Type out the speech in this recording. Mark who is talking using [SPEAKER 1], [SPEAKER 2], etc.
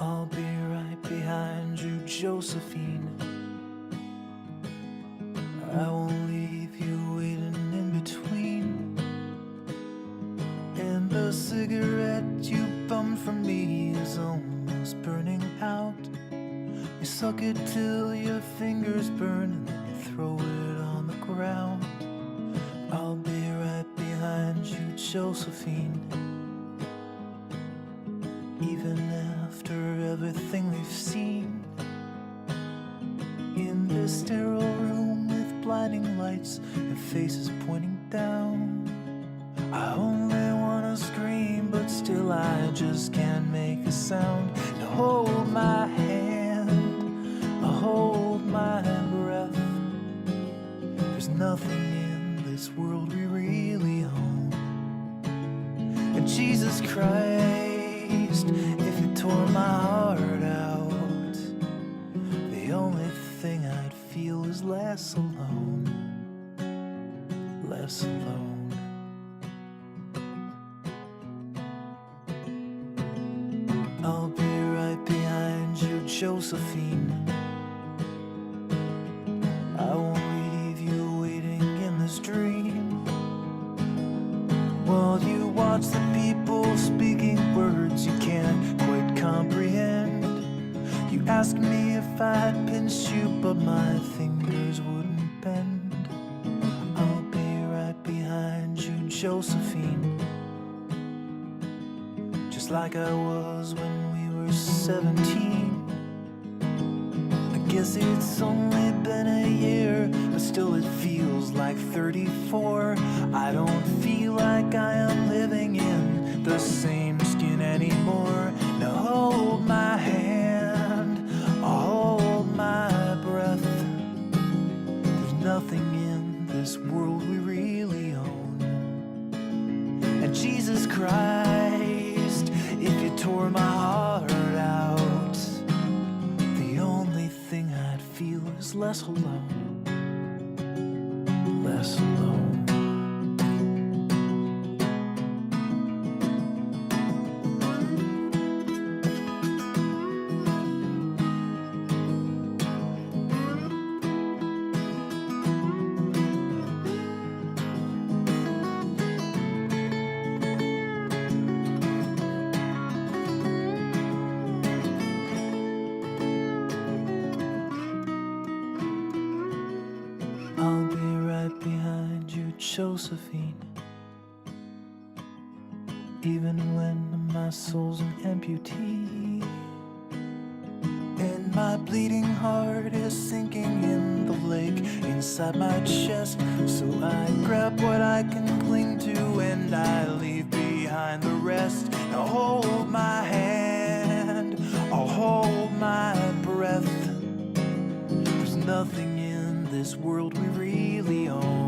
[SPEAKER 1] I'll be right behind you, Josephine. I won't leave you waiting in between. And the cigarette you bummed from me is almost burning out. You suck it till your fingers burn and then you throw it on the ground. I'll be right behind you, Josephine. Even after everything we've seen in this sterile room with blinding lights and faces pointing down, I only wanna scream, but still I just can't make a sound. Now hold my hand, hold my breath. There's nothing in this world we really own. And Jesus Christ, if you tore my heart out, the only thing I'd feel is less alone, less alone. I'll be right behind you, Josephine. I won't leave you waiting in this dream, while you watch the people speaking words you can't quite comprehend. You ask me if I'd pinch you, but my fingers wouldn't bend. I'll be right behind you, Josephine, just like I was when we were 17. I guess it's only been a year, but still it feels like 34. I don't feel like I am living in the same skin anymore. Now hold my hand, hold my breath. There's nothing in this world we really own. And Jesus Christ, if you tore my heart out, the only thing I'd feel is less alone, less alone. I'll be right behind you, Josephine, even when my soul's an amputee, and my bleeding heart is sinking in the lake inside my chest. So I grab what I can cling to and I leave behind the rest. Now hold my hand, I'll hold my breath. There's nothing in this world we really own.